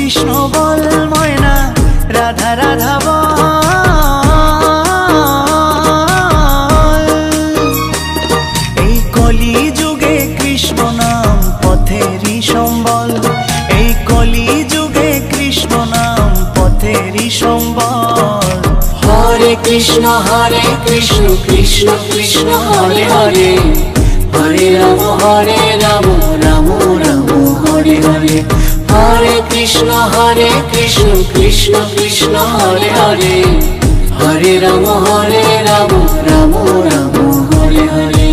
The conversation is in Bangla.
কৃষ্ণ বল ময়না, রাধা রাধা বল। এই কলি যুগে কৃষ্ণ নাম পথেরই সম্বল, এই কলি যুগে কৃষ্ণ নাম পথেরই সম্বল। হরে কৃষ্ণ কৃষ্ণ কৃষ্ণ হরে হরে, হরে রাম রাম রাম হরে হরে। হরে কৃষ্ণ কৃষ্ণ কৃষ্ণ হরে হরে, হরে রাম রাম রাম হরে হরে।